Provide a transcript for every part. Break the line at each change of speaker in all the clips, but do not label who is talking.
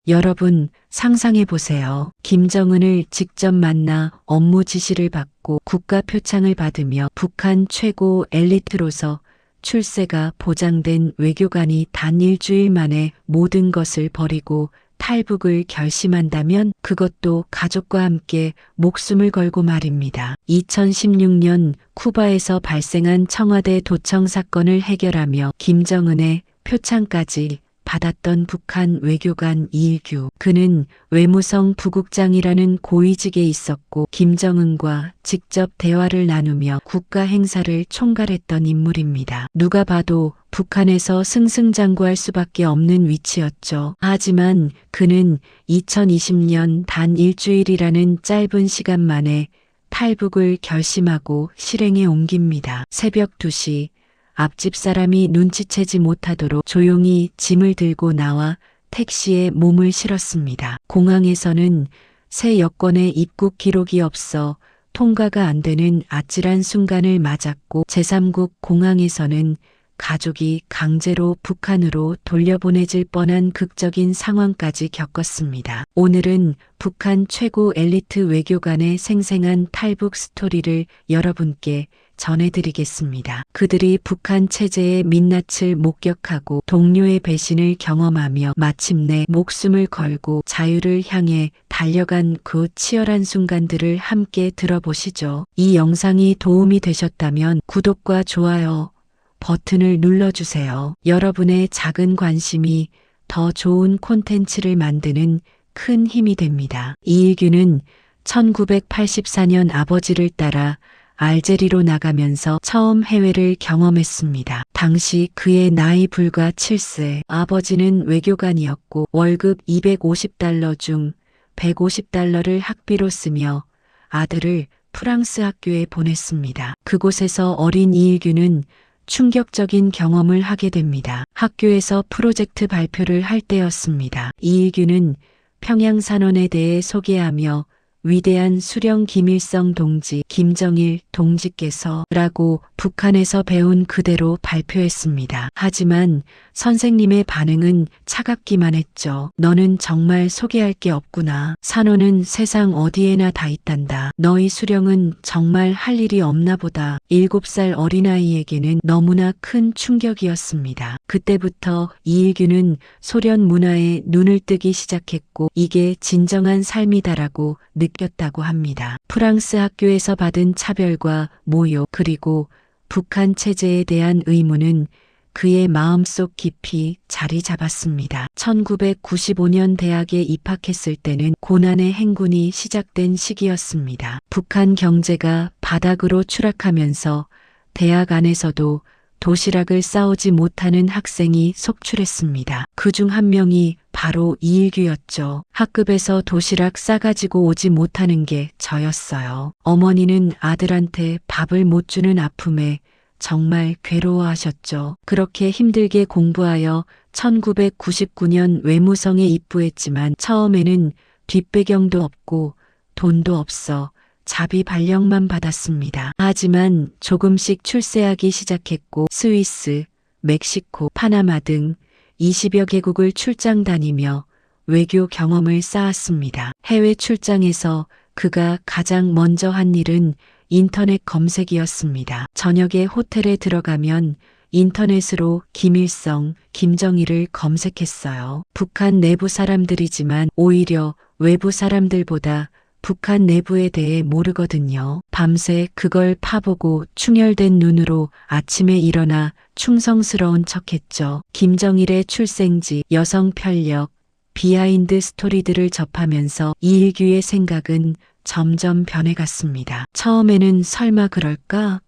여러분 상상해 보세요. 김정은을 직접 만나 업무 지시를 받고 국가 표창을 받으며 북한 최고 엘리트로서 출세가 보장된 외교관이 단 일주일 만에 모든 것을 버리고 탈북을 결심한다면 그것도 가족과 함께 목숨을 걸고 말입니다. 2016년 쿠바에서 발생한 청와대 도청 사건을 해결하며 김정은의 표창까지 받았던 북한 외교관 이일규. 그는 외무성 부국장이라는 고위직에 있었고 김정은과 직접 대화를 나누며 국가 행사를 총괄했던 인물입니다. 누가 봐도 북한에서 승승장구할 수밖에 없는 위치였죠. 하지만 그는 2020년 단 일주일이라는 짧은 시간 만에 탈북을 결심하고 실행에 옮깁니다. 새벽 2시 앞집 사람이 눈치채지 못하도록 조용히 짐을 들고 나와 택시에 몸을 실었습니다. 공항에서는 새 여권에 입국 기록이 없어 통과가 안 되는 아찔한 순간을 맞았고 제3국 공항에서는 가족이 강제로 북한으로 돌려보내질 뻔한 극적인 상황까지 겪었습니다. 오늘은 북한 최고 엘리트 외교관의 생생한 탈북 스토리를 여러분께 전해드리겠습니다. 그들이 북한 체제의 민낯을 목격하고 동료의 배신을 경험하며 마침내 목숨을 걸고 자유를 향해 달려간 그 치열한 순간들을 함께 들어보시죠. 이 영상이 도움이 되셨다면 구독과 좋아요 버튼을 눌러주세요. 여러분의 작은 관심이 더 좋은 콘텐츠를 만드는 큰 힘이 됩니다. 이일규는 1984년 아버지를 따라 알제리로 나가면서 처음 해외를 경험했습니다. 당시 그의 나이 불과 7세. 아버지는 외교관이었고 월급 250달러 중 150달러를 학비로 쓰며 아들을 프랑스 학교에 보냈습니다. 그곳에서 어린 이일규는 충격적인 경험을 하게 됩니다. 학교에서 프로젝트 발표를 할 때였습니다. 이일규는 평양산원에 대해 소개하며 위대한 수령 김일성 동지, 김정일 동지께서 라고 북한에서 배운 그대로 발표했습니다. 하지만 선생님의 반응은 차갑기만 했죠. 너는 정말 소개할 게 없구나. 산원은 세상 어디에나 다 있단다. 너희 수령은 정말 할 일이 없나 보다. 7살 어린아이에게는 너무나 큰 충격이었습니다. 그때부터 이일규는 소련 문화에 눈을 뜨기 시작했고 이게 진정한 삶이다라고 느꼈다고 합니다. 프랑스 학교에서 받은 차별과 모욕 그리고 북한 체제에 대한 의무는 그의 마음속 깊이 자리 잡았습니다. 1995년 대학에 입학했을 때는 고난의 행군이 시작된 시기였습니다. 북한 경제가 바닥으로 추락하면서 대학 안에서도 도시락을 싸오지 못하는 학생이 속출했습니다. 그중 한 명이 바로 이일규였죠. 학급에서 도시락 싸가지고 오지 못하는 게 저였어요. 어머니는 아들한테 밥을 못 주는 아픔에 정말 괴로워하셨죠. 그렇게 힘들게 공부하여 1999년 외무성에 입부했지만 처음에는 뒷배경도 없고 돈도 없어 자비 발령만 받았습니다. 하지만 조금씩 출세하기 시작했고 스위스, 멕시코, 파나마 등 20여 개국을 출장 다니며 외교 경험을 쌓았습니다. 해외 출장에서 그가 가장 먼저 한 일은 인터넷 검색이었습니다. 저녁에 호텔에 들어가면 인터넷으로 김일성, 김정일을 검색했어요. 북한 내부 사람들이지만 오히려 외부 사람들보다 북한 내부에 대해 모르거든요. 밤새 그걸 파보고 충혈된 눈으로 아침에 일어나 충성스러운 척했죠. 김정일의 출생지, 여성 편력, 비하인드 스토리들을 접하면서 이일규의 생각은 점점 변해갔습니다. 처음에는 설마 그럴까?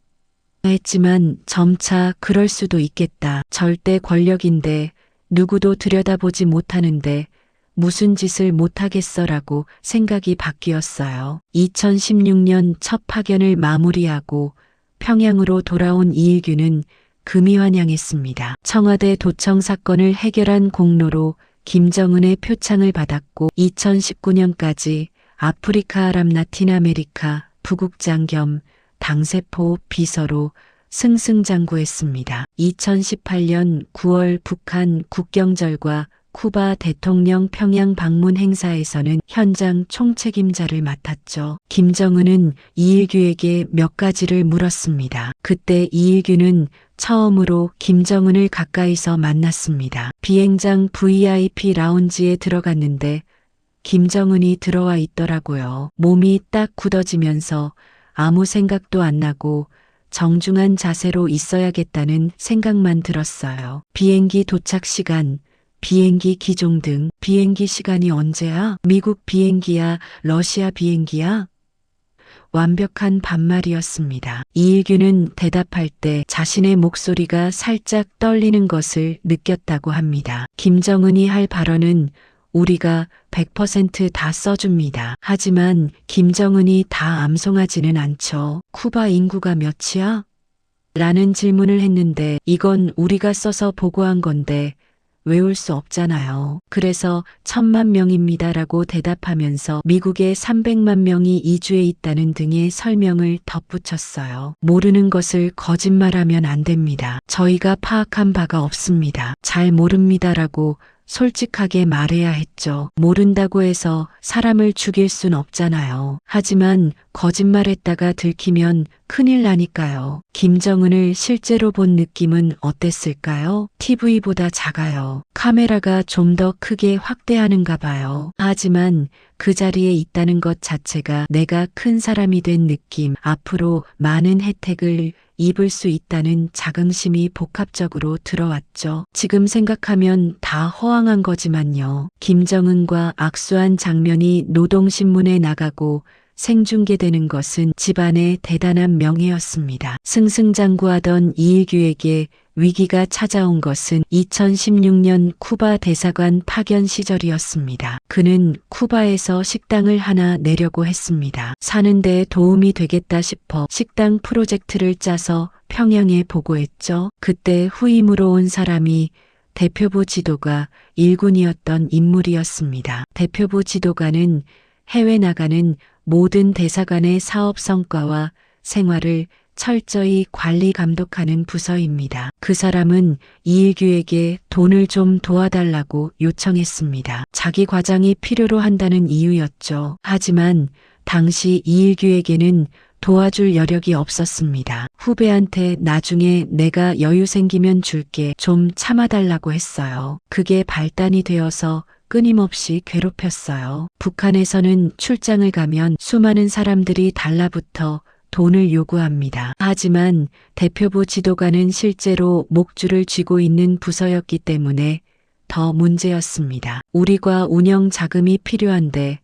했지만 점차 그럴 수도 있겠다. 절대 권력인데 누구도 들여다보지 못하는데 무슨 짓을 못하겠어라고 생각이 바뀌었어요. 2016년 첫 파견을 마무리하고 평양으로 돌아온 이일규는 금이 환영했습니다. 청와대 도청 사건을 해결한 공로로 김정은의 표창을 받았고 2019년까지 아프리카 아랍 라틴 아메리카 부국장 겸 당세포 비서로 승승장구했습니다. 2018년 9월 북한 국경절과 쿠바 대통령 평양 방문 행사에서는 현장 총책임자를 맡았죠. 김정은은 이일규에게 몇 가지를 물었습니다. 그때 이일규는 처음으로 김정은을 가까이서 만났습니다. 비행장 VIP 라운지에 들어갔는데 김정은이 들어와 있더라고요. 몸이 딱 굳어지면서 아무 생각도 안 나고 정중한 자세로 있어야겠다는 생각만 들었어요. 비행기 도착 시간, 비행기 기종 등 비행기 시간이 언제야? 미국 비행기야? 러시아 비행기야? 완벽한 반말이었습니다. 이일규는 대답할 때 자신의 목소리가 살짝 떨리는 것을 느꼈다고 합니다. 김정은이 할 발언은 우리가 100%다 써줍니다. 하지만 김정은이 다 암송하지는 않죠. 쿠바 인구가 몇이야? 라는 질문을 했는데 이건 우리가 써서 보고한 건데 외울 수 없잖아요. 그래서 1000만 명입니다 라고 대답하면서 미국에 300만 명이 이주해 있다는 등의 설명을 덧붙였어요. 모르는 것을 거짓말하면 안 됩니다. 저희가 파악한 바가 없습니다. 잘 모릅니다라고 솔직하게 말해야 했죠. 모른다고 해서 사람을 죽일 순 없잖아요. 하지만 거짓말했다가 들키면 큰일 나니까요. 김정은을 실제로 본 느낌은 어땠을까요? TV보다 작아요. 카메라가 좀 더 크게 확대하는가 봐요. 하지만 그 자리에 있다는 것 자체가 내가 큰 사람이 된 느낌, 앞으로 많은 혜택을 입을 수 있다는 자긍심이 복합적으로 들어왔죠. 지금 생각하면 다 허황한 거지만요. 김정은과 악수한 장면이 노동신문에 나가고 생중계되는 것은 집안의 대단한 명예였습니다. 승승장구하던 이일규에게 위기가 찾아온 것은 2016년 쿠바 대사관 파견 시절이었습니다. 그는 쿠바에서 식당을 하나 내려고 했습니다. 사는 데 도움이 되겠다 싶어 식당 프로젝트를 짜서 평양에 보고했죠. 그때 후임으로 온 사람이 대표부 지도가 일군이었던 인물이었습니다. 대표부 지도관은 해외 나가는 모든 대사관의 사업 성과와 생활을 철저히 관리 감독하는 부서입니다. 그 사람은 이일규에게 돈을 좀 도와달라고 요청했습니다. 자기 과장이 필요로 한다는 이유였죠. 하지만 당시 이일규에게는 도와줄 여력이 없었습니다. 후배한테 나중에 내가 여유 생기면 줄게 좀 참아달라고 했어요. 그게 발단이 되어서 끊임없이 괴롭혔어요. 북한에서는 출장을 가면 수많은 사람들이 달라붙어 돈을 요구합니다. 하지만 대표부 지도관은 실제로 목줄을 쥐고 있는 부서였기 때문에 더 문제였습니다. 우리가 운영 자금이 필요한데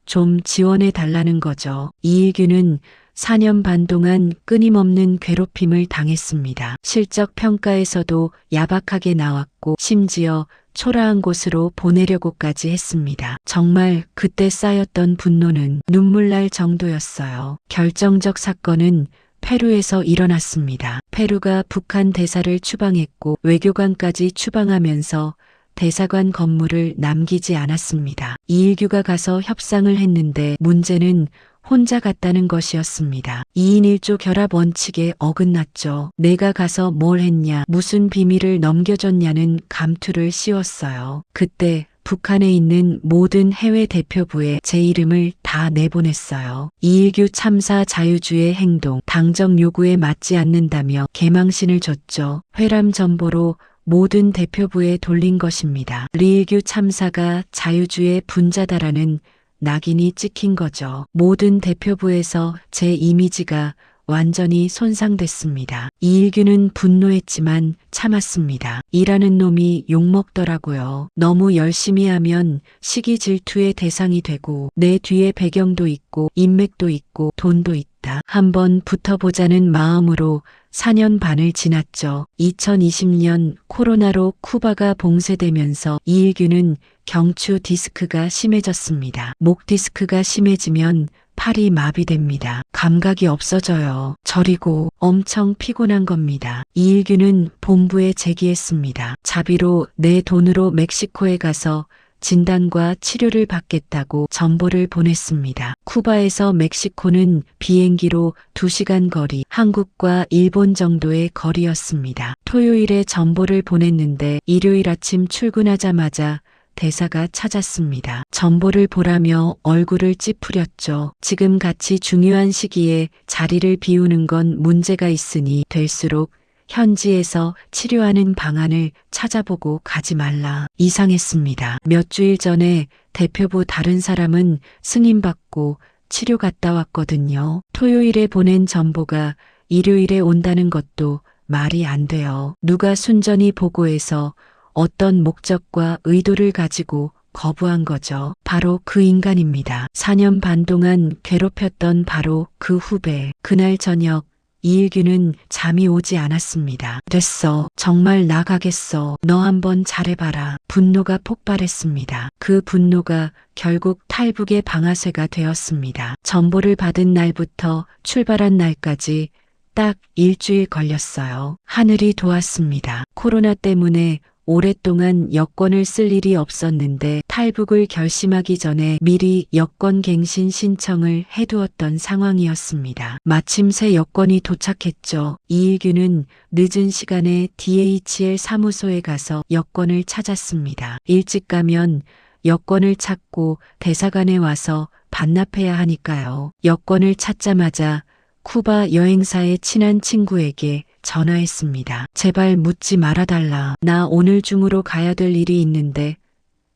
좀 지원해 달라는 거죠. 이일규는 4년 반 동안 끊임없는 괴롭힘을 당했습니다. 실적 평가에서도 야박하게 나왔고 심지어 초라한 곳으로 보내려고까지 했습니다. 정말 그때 쌓였던 분노는 눈물 날 정도였어요. 결정적 사건은 페루에서 일어났습니다. 페루가 북한 대사를 추방했고 외교관까지 추방하면서 대사관 건물을 남기지 않았습니다. 이일규가 가서 협상을 했는데 문제는 혼자 갔다는 것이었습니다. 2인 1조 결합 원칙에 어긋났죠. 내가 가서 뭘 했냐, 무슨 비밀을 넘겨줬냐는 감투를 씌웠어요. 그때 북한에 있는 모든 해외 대표부에 제 이름을 다 내보냈어요. 이일규 참사 자유주의 행동, 당정 요구에 맞지 않는다며 개망신을 줬죠. 회람 전보로 모든 대표부에 돌린 것입니다. 리일규 참사가 자유주의 분자다라는 낙인이 찍힌 거죠. 모든 대표부에서 제 이미지가 완전히 손상됐습니다. 이일규는 분노했지만 참았습니다. 일하는 놈이 욕먹더라고요. 너무 열심히 하면 시기 질투의 대상이 되고 내 뒤에 배경도 있고 인맥도 있고 돈도 있다. 한번 붙어보자는 마음으로 4년 반을 지났죠. 2020년 코로나로 쿠바가 봉쇄되면서 이일규는 경추 디스크가 심해졌습니다. 목 디스크가 심해지면 팔이 마비됩니다. 감각이 없어져요. 저리고 엄청 피곤한 겁니다. 이일규는 본부에 제기했습니다. 자비로 내 돈으로 멕시코에 가서 진단과 치료를 받겠다고 전보를 보냈습니다. 쿠바에서 멕시코는 비행기로 2시간 거리, 한국과 일본 정도의 거리였습니다. 토요일에 전보를 보냈는데 일요일 아침 출근하자마자 대사가 찾았습니다. 전보를 보라며 얼굴을 찌푸렸죠. 지금 같이 중요한 시기에 자리를 비우는 건 문제가 있으니 될수록 현지에서 치료하는 방안을 찾아보고 가지 말라. 이상했습니다. 몇 주일 전에 대표부 다른 사람은 승인받고 치료 갔다 왔거든요. 토요일에 보낸 전보가 일요일에 온다는 것도 말이 안 돼요. 누가 순전히 보고해서 어떤 목적과 의도를 가지고 거부한 거죠. 바로 그 인간입니다. 4년 반 동안 괴롭혔던 바로 그 후배. 그날 저녁 이일규는 잠이 오지 않았습니다. 됐어. 정말 나가겠어. 너 한번 잘해봐라. 분노가 폭발했습니다. 그 분노가 결국 탈북의 방아쇠가 되었습니다. 전보를 받은 날부터 출발한 날까지 딱 일주일 걸렸어요. 하늘이 도왔습니다. 코로나 때문에 오랫동안 여권을 쓸 일이 없었는데 탈북을 결심하기 전에 미리 여권 갱신 신청을 해두었던 상황이었습니다. 마침 새 여권이 도착했죠. 이일규는 늦은 시간에 DHL 사무소에 가서 여권을 찾았습니다. 일찍 가면 여권을 찾고 대사관에 와서 반납해야 하니까요. 여권을 찾자마자 쿠바 여행사의 친한 친구에게 전화했습니다. 제발 묻지 말아달라. 나 오늘 중으로 가야 될 일이 있는데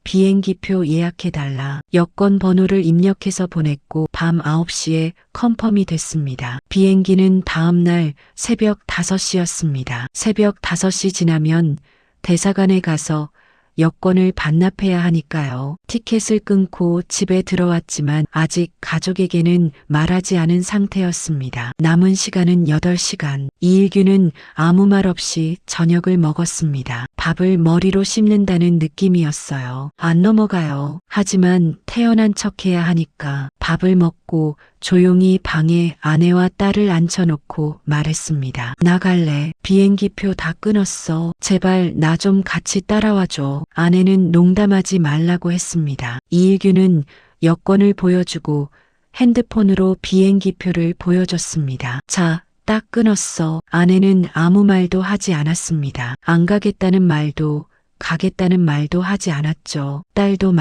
비행기표 예약해달라. 여권 번호를 입력해서 보냈고 밤 9시에 컨펌이 됐습니다. 비행기는 다음날 새벽 5시였습니다. 새벽 5시 지나면 대사관에 가서 여권을 반납해야 하니까요. 티켓을 끊고 집에 들어왔지만 아직 가족에게는 말하지 않은 상태였습니다. 남은 시간은 8시간. 이일규는 아무 말 없이 저녁을 먹었습니다. 밥을 머리로 씹는다는 느낌이었어요. 안 넘어가요. 하지만 태어난 척해야 하니까 밥을 먹고 조용히 방에 아내와 딸을 앉혀놓고 말했습니다. 나갈래. 비행기표 다 끊었어. 제발 나 좀 같이 따라와줘. 아내는 농담하지 말라고 했습니다. 이일규는 여권을 보여주고 핸드폰으로 비행기표를 보여줬습니다. 자, 딱 끊었어. 아내는 아무 말도 하지 않았습니다. 안 가겠다는 말도 가겠다는 말도 하지 않았죠. 딸도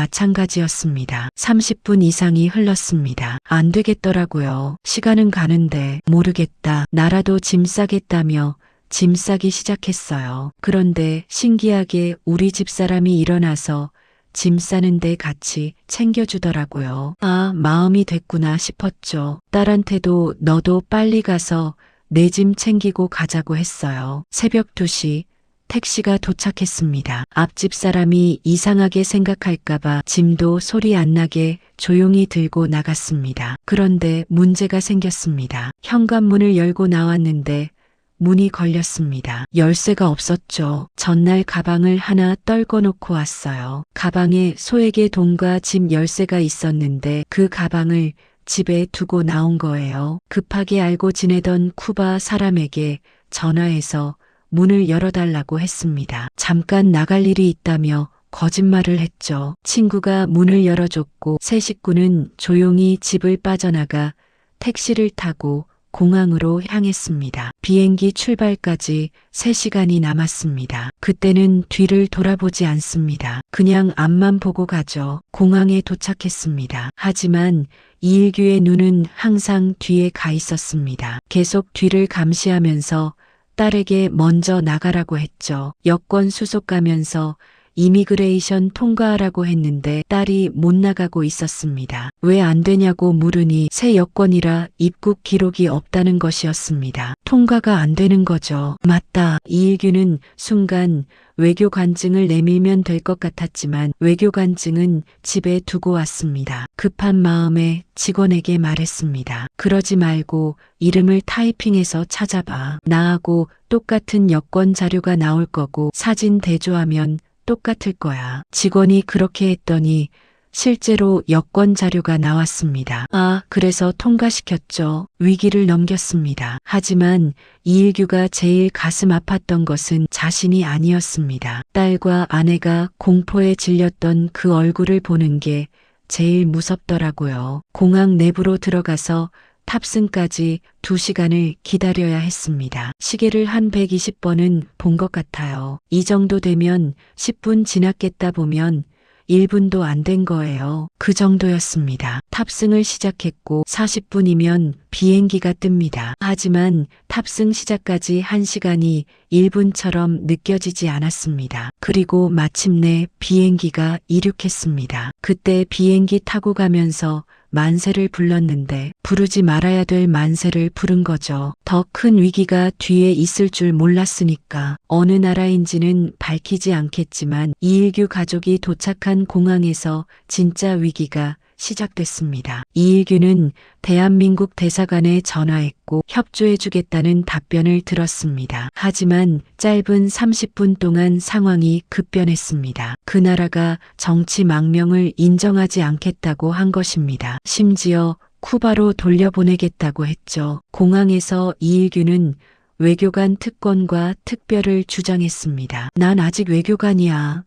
마찬가지였습니다. 30분 이상이 흘렀습니다. 안 되겠더라고요. 시간은 가는데 모르겠다. 나라도 짐 싸겠다며 짐 싸기 시작했어요. 그런데 신기하게 우리 집사람이 일어나서 짐 싸는데 같이 챙겨주더라고요. 아, 마음이 됐구나 싶었죠. 딸한테도 너도 빨리 가서 내 짐 챙기고 가자고 했어요. 새벽 2시 택시가 도착했습니다. 앞집 사람이 이상하게 생각할까봐 짐도 소리 안 나게 조용히 들고 나갔습니다. 그런데 문제가 생겼습니다. 현관문을 열고 나왔는데 문이 걸렸습니다. 열쇠가 없었죠. 전날 가방을 하나 떨궈 놓고 왔어요. 가방에 소에게 돈과 집 열쇠가 있었는데 그 가방을 집에 두고 나온 거예요. 급하게 알고 지내던 쿠바 사람에게 전화해서 문을 열어달라고 했습니다. 잠깐 나갈 일이 있다며 거짓말을 했죠. 친구가 문을 열어줬고 세 식구는 조용히 집을 빠져나가 택시를 타고 공항으로 향했습니다. 비행기 출발까지 3시간이 남았습니다. 그때는 뒤를 돌아보지 않습니다. 그냥 앞만 보고 가죠. 공항에 도착했습니다. 하지만 이일규의 눈은 항상 뒤에 가 있었습니다. 계속 뒤를 감시하면서 딸에게 먼저 나가라고 했죠. 여권 수속 가면서 이미그레이션 통과하라고 했는데 딸이 못 나가고 있었습니다. 왜 안 되냐고 물으니 새 여권이라 입국 기록이 없다는 것이었습니다. 통과가 안 되는 거죠. 맞다. 이일규는 순간 외교관증을 내밀면 될 것 같았지만 외교관증은 집에 두고 왔습니다. 급한 마음에 직원에게 말했습니다. 그러지 말고 이름을 타이핑해서 찾아봐. 나하고 똑같은 여권 자료가 나올 거고 사진 대조하면 똑같을 거야. 직원이 그렇게 했더니 실제로 여권 자료가 나왔습니다. 아, 그래서 통과시켰죠. 위기를 넘겼습니다. 하지만 이일규가 제일 가슴 아팠던 것은 자신이 아니었습니다. 딸과 아내가 공포에 질렸던 그 얼굴을 보는 게 제일 무섭더라고요. 공항 내부로 들어가서 탑승까지 2시간을 기다려야 했습니다. 시계를 한 120번은 본 것 같아요. 이 정도 되면 10분 지났겠다 보면 1분도 안 된 거예요. 그 정도였습니다. 탑승을 시작했고 40분이면 비행기가 뜹니다. 하지만 탑승 시작까지 1시간이 1분처럼 느껴지지 않았습니다. 그리고 마침내 비행기가 이륙했습니다. 그때 비행기 타고 가면서 만세를 불렀는데 부르지 말아야 될 만세를 부른 거죠. 더 큰 위기가 뒤에 있을 줄 몰랐으니까. 어느 나라인지는 밝히지 않겠지만 이일규 가족이 도착한 공항에서 진짜 위기가 시작됐습니다. 이일규는 대한민국 대사관에 전화했고 협조해주겠다는 답변을 들었습니다. 하지만 짧은 30분 동안 상황이 급변했습니다. 그 나라가 정치 망명을 인정하지 않겠다고 한 것입니다. 심지어 쿠바로 돌려보내겠다고 했죠. 공항에서 이일규는 외교관 특권과 특별을 주장했습니다. 난 아직 외교관이야.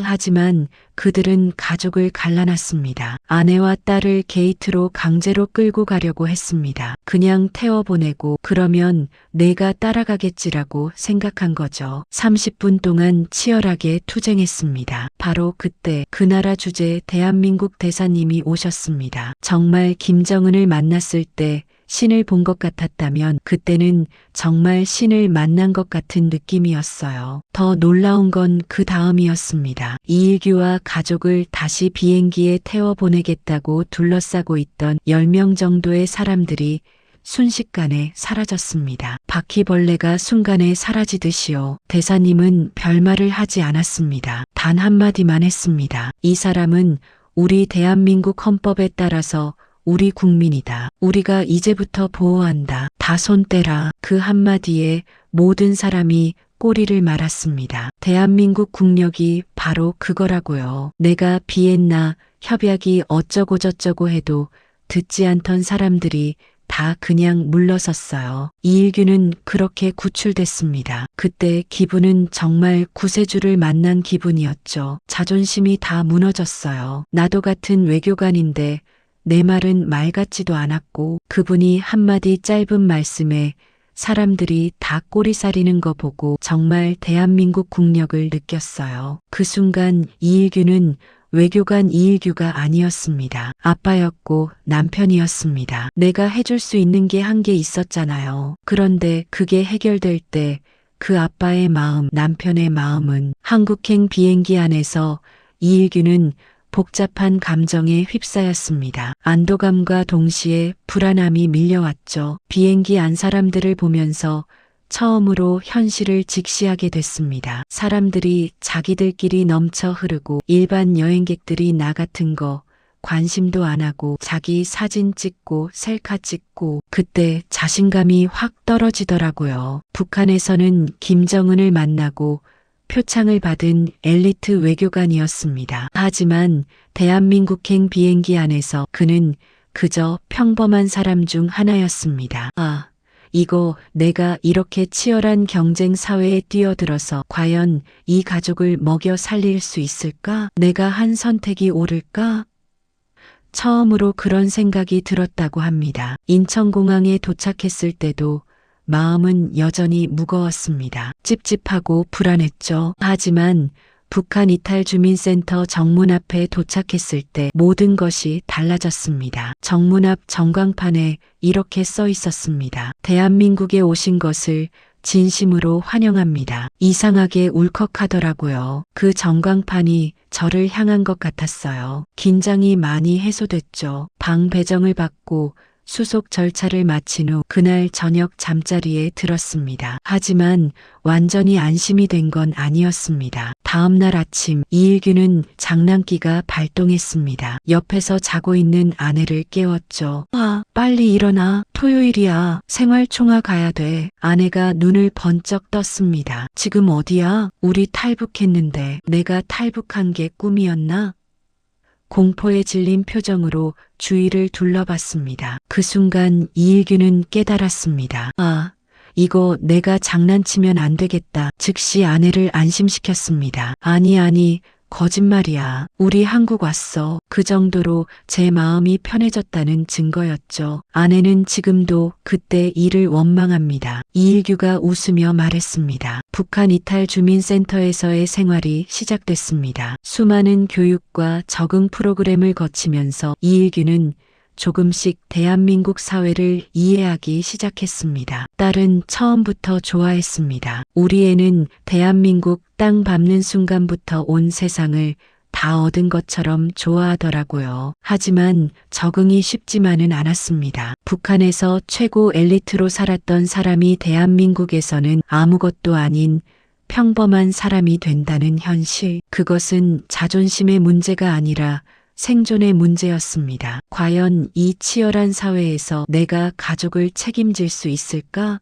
하지만 그들은 가족을 갈라놨습니다. 아내와 딸을 게이트로 강제로 끌고 가려고 했습니다. 그냥 태워보내고 그러면 내가 따라가겠지라고 생각한 거죠. 30분 동안 치열하게 투쟁했습니다. 바로 그때 그 나라 주재 대한민국 대사님이 오셨습니다. 정말 김정은을 만났을 때 신을 본 것 같았다면 그때는 정말 신을 만난 것 같은 느낌이었어요. 더 놀라운 건 그 다음이었습니다. 이일규와 가족을 다시 비행기에 태워 보내겠다고 둘러싸고 있던 10명 정도의 사람들이 순식간에 사라졌습니다. 바퀴벌레가 순간에 사라지듯이요. 대사님은 별말을 하지 않았습니다. 단 한마디만 했습니다. 이 사람은 우리 대한민국 헌법에 따라서 우리 국민이다. 우리가 이제부터 보호한다. 다 손 떼라. 그 한마디에 모든 사람이 꼬리를 말았습니다. 대한민국 국력이 바로 그거라고요. 내가 비엔나 협약이 어쩌고저쩌고 해도 듣지 않던 사람들이 다 그냥 물러섰어요. 이일규는 그렇게 구출됐습니다. 그때 기분은 정말 구세주를 만난 기분이었죠. 자존심이 다 무너졌어요. 나도 같은 외교관인데 내 말은 말 같지도 않았고 그분이 한마디 짧은 말씀에 사람들이 다 꼬리 사리는 거 보고 정말 대한민국 국력을 느꼈어요. 그 순간 이일규는 외교관 이일규가 아니었습니다. 아빠였고 남편이었습니다. 내가 해줄 수 있는 게 한 게 있었잖아요. 그런데 그게 해결될 때 그 아빠의 마음, 남편의 마음은 한국행 비행기 안에서 이일규는 복잡한 감정에 휩싸였습니다. 안도감과 동시에 불안함이 밀려왔죠. 비행기 안 사람들을 보면서 처음으로 현실을 직시하게 됐습니다. 사람들이 자기들끼리 넘쳐 흐르고 일반 여행객들이 나 같은 거 관심도 안 하고 자기 사진 찍고 셀카 찍고 그때 자신감이 확 떨어지더라고요. 북한에서는 김정은을 만나고 표창을 받은 엘리트 외교관이었습니다. 하지만 대한민국행 비행기 안에서 그는 그저 평범한 사람 중 하나였습니다. 아, 이거 내가 이렇게 치열한 경쟁 사회에 뛰어들어서 과연 이 가족을 먹여 살릴 수 있을까? 내가 한 선택이 옳을까? 처음으로 그런 생각이 들었다고 합니다. 인천공항에 도착했을 때도 마음은 여전히 무거웠습니다. 찝찝하고 불안했죠. 하지만 북한 이탈주민센터 정문 앞에 도착했을 때 모든 것이 달라졌습니다. 정문 앞 전광판에 이렇게 써 있었습니다. 대한민국에 오신 것을 진심으로 환영합니다. 이상하게 울컥하더라고요. 그 전광판이 저를 향한 것 같았어요. 긴장이 많이 해소됐죠. 방 배정을 받고 수속 절차를 마친 후 그날 저녁 잠자리에 들었습니다. 하지만 완전히 안심이 된 건 아니었습니다. 다음 날 아침 이일규는 장난기가 발동했습니다. 옆에서 자고 있는 아내를 깨웠죠. 아, 빨리 일어나. 토요일이야. 생활총화 가야 돼. 아내가 눈을 번쩍 떴습니다. 지금 어디야? 우리 탈북했는데 내가 탈북한 게 꿈이었나? 공포에 질린 표정으로 주위를 둘러봤습니다. 그 순간 이일규는 깨달았습니다. 아, 이거 내가 장난치면 안 되겠다. 즉시 아내를 안심시켰습니다. 아니, 거짓말이야. 우리 한국 왔어. 그 정도로 제 마음이 편해졌다는 증거였죠. 아내는 지금도 그때 일을 원망합니다. 이일규가 웃으며 말했습니다. 북한 이탈 주민센터에서의 생활이 시작됐습니다. 수많은 교육과 적응 프로그램을 거치면서 이일규는 조금씩 대한민국 사회를 이해하기 시작했습니다. 딸은 처음부터 좋아했습니다. 우리 애는 대한민국 땅 밟는 순간부터 온 세상을 다 얻은 것처럼 좋아하더라고요. 하지만 적응이 쉽지만은 않았습니다. 북한에서 최고 엘리트로 살았던 사람이 대한민국에서는 아무것도 아닌 평범한 사람이 된다는 현실. 그것은 자존심의 문제가 아니라 생존의 문제였습니다. 과연 이 치열한 사회에서 내가 가족을 책임질 수 있을까?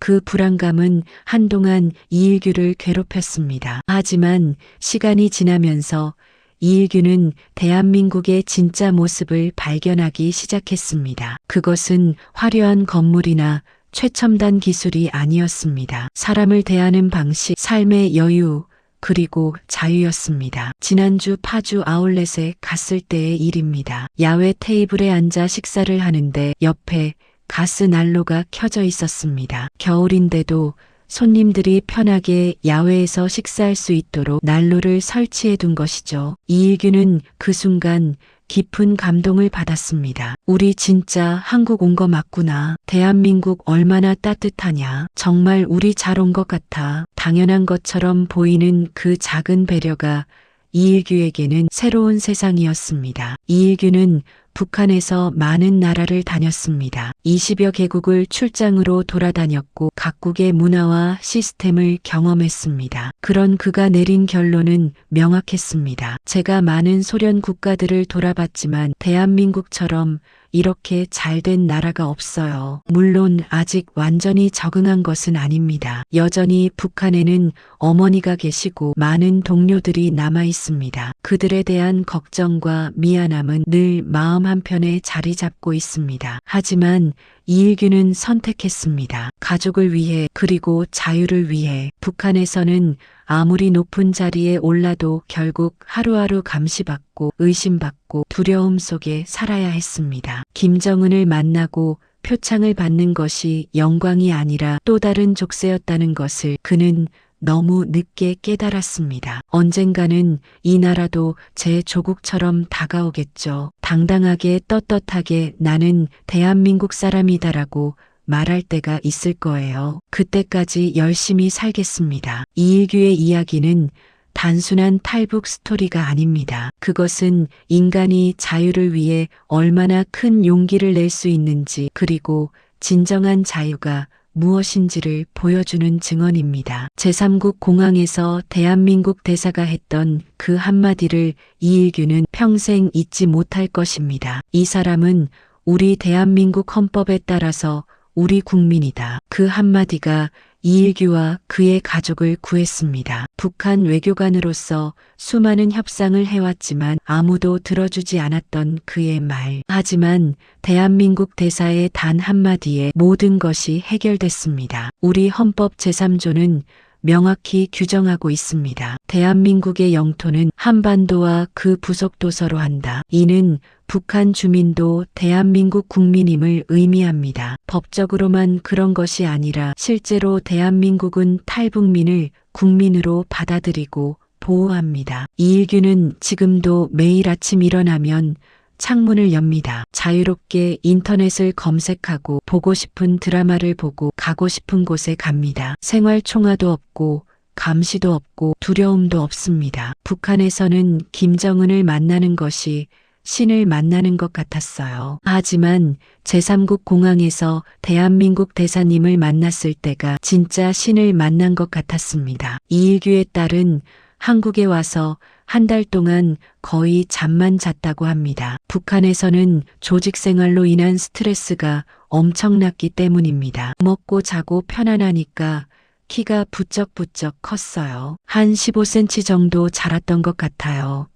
그 불안감은 한동안 이일규를 괴롭혔습니다. 하지만 시간이 지나면서 이일규는 대한민국의 진짜 모습을 발견하기 시작했습니다. 그것은 화려한 건물이나 최첨단 기술이 아니었습니다. 사람을 대하는 방식, 삶의 여유, 그리고 자유였습니다. 지난주 파주 아울렛에 갔을 때의 일입니다. 야외 테이블에 앉아 식사를 하는데 옆에 가스 난로가 켜져 있었습니다. 겨울인데도 손님들이 편하게 야외에서 식사할 수 있도록 난로를 설치해 둔 것이죠. 이일규는 그 순간 깊은 감동을 받았습니다. 우리 진짜 한국 온 거 맞구나. 대한민국 얼마나 따뜻하냐. 정말 우리 잘 온 것 같아. 당연한 것처럼 보이는 그 작은 배려가 이일규에게는 새로운 세상이었습니다. 이일규는 북한에서 많은 나라를 다녔습니다. 20여 개국을 출장으로 돌아다녔고 각국의 문화와 시스템을 경험했습니다. 그런 그가 내린 결론은 명확했습니다. 제가 많은 소련 국가들을 돌아봤지만 대한민국처럼 이렇게 잘된 나라가 없어요. 물론 아직 완전히 적응한 것은 아닙니다. 여전히 북한에는 어머니가 계시고 많은 동료들이 남아 있습니다. 그들에 대한 걱정과 미안함은 늘 마음 한편에 자리 잡고 있습니다. 하지만 이일규는 선택했습니다. 가족을 위해 그리고 자유를 위해. 북한에서는 아무리 높은 자리에 올라도 결국 하루하루 감시받고 의심받고 두려움 속에 살아야 했습니다. 김정은을 만나고 표창을 받는 것이 영광이 아니라 또 다른 족쇄였다는 것을 그는 너무 늦게 깨달았습니다. 언젠가는 이 나라도 제 조국처럼 다가오겠죠. 당당하게 떳떳하게 나는 대한민국 사람이다라고 말할 때가 있을 거예요. 그때까지 열심히 살겠습니다. 이일규의 이야기는 단순한 탈북 스토리가 아닙니다. 그것은 인간이 자유를 위해 얼마나 큰 용기를 낼 수 있는지 그리고 진정한 자유가 무엇인지를 보여주는 증언입니다. 제3국 공항에서 대한민국 대사가 했던 그 한마디를 이일규는 평생 잊지 못할 것입니다. 이 사람은 우리 대한민국 헌법에 따라서 우리 국민이다. 그 한마디가 이일규와 그의 가족을 구했습니다. 북한 외교관으로서 수많은 협상을 해왔지만 아무도 들어주지 않았던 그의 말. 하지만 대한민국 대사의 단 한마디에 모든 것이 해결됐습니다. 우리 헌법 제3조는 명확히 규정하고 있습니다. 대한민국의 영토는 한반도와 그 부속 도서로 한다. 이는 북한 주민도 대한민국 국민임을 의미합니다. 법적으로만 그런 것이 아니라 실제로 대한민국은 탈북민을 국민으로 받아들이고 보호합니다. 이일규는 지금도 매일 아침 일어나면 창문을 엽니다. 자유롭게 인터넷을 검색하고 보고 싶은 드라마를 보고 가고 싶은 곳에 갑니다. 생활 총화도 없고 감시도 없고 두려움도 없습니다. 북한에서는 김정은을 만나는 것이 신을 만나는 것 같았어요. 하지만 제3국 공항에서 대한민국 대사님을 만났을 때가 진짜 신을 만난 것 같았습니다. 이일규의 딸은 한국에 와서 한 달 동안 거의 잠만 잤다고 합니다. 북한에서는 조직 생활로 인한 스트레스가 엄청났기 때문입니다. 먹고 자고 편안하니까 키가 부쩍부쩍 컸어요. 한 15cm 정도 자랐던 것 같아요.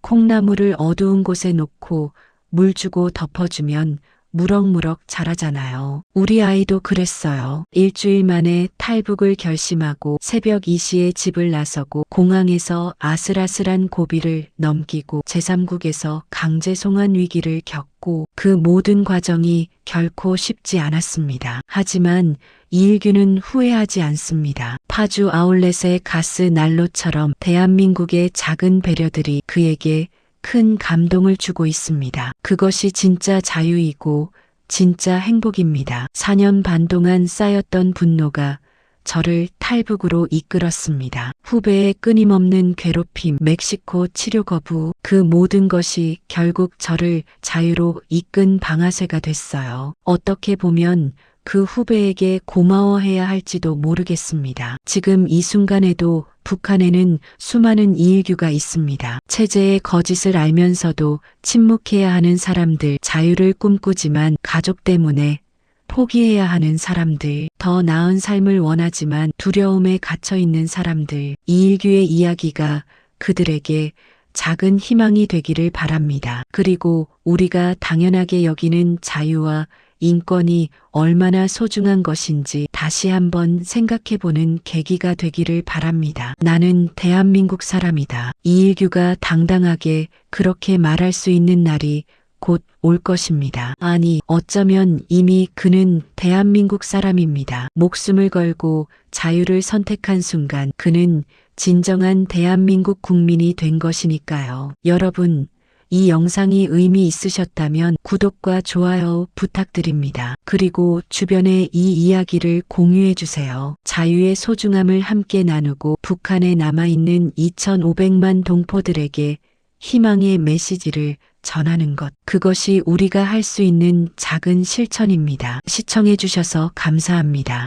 콩나물을 어두운 곳에 놓고 물 주고 덮어주면 무럭무럭 자라잖아요. 우리 아이도 그랬어요. 일주일 만에 탈북을 결심하고 새벽 2시에 집을 나서고 공항에서 아슬아슬한 고비를 넘기고 제3국에서 강제 송환 위기를 겪고 그 모든 과정이 결코 쉽지 않았습니다. 하지만 이일규는 후회하지 않습니다. 파주 아울렛의 가스 난로처럼 대한민국의 작은 배려들이 그에게 큰 감동을 주고 있습니다. 그것이 진짜 자유이고 진짜 행복입니다. 4년 반 동안 쌓였던 분노가 저를 탈북으로 이끌었습니다. 후배의 끊임없는 괴롭힘, 멕시코 치료 거부, 그 모든 것이 결국 저를 자유로 이끈 방아쇠가 됐어요. 어떻게 보면 그 후배에게 고마워해야 할지도 모르겠습니다. 지금 이 순간에도 북한에는 수많은 이일규가 있습니다. 체제의 거짓을 알면서도 침묵해야 하는 사람들, 자유를 꿈꾸지만 가족 때문에 포기해야 하는 사람들, 더 나은 삶을 원하지만 두려움에 갇혀 있는 사람들, 이일규의 이야기가 그들에게 작은 희망이 되기를 바랍니다. 그리고 우리가 당연하게 여기는 자유와 인권이 얼마나 소중한 것인지 다시 한번 생각해보는 계기가 되기를 바랍니다. 나는 대한민국 사람이다. 이일규가 당당하게 그렇게 말할 수 있는 날이 곧 올 것입니다. 아니, 어쩌면 이미 그는 대한민국 사람입니다. 목숨을 걸고 자유를 선택한 순간 그는 진정한 대한민국 국민이 된 것이니까요. 여러분, 이 영상이 의미 있으셨다면 구독과 좋아요 부탁드립니다. 그리고 주변에 이 이야기를 공유해 주세요. 자유의 소중함을 함께 나누고 북한에 남아있는 2,500만 동포들에게 희망의 메시지를 전하는 것. 그것이 우리가 할 수 있는 작은 실천입니다. 시청해 주셔서 감사합니다.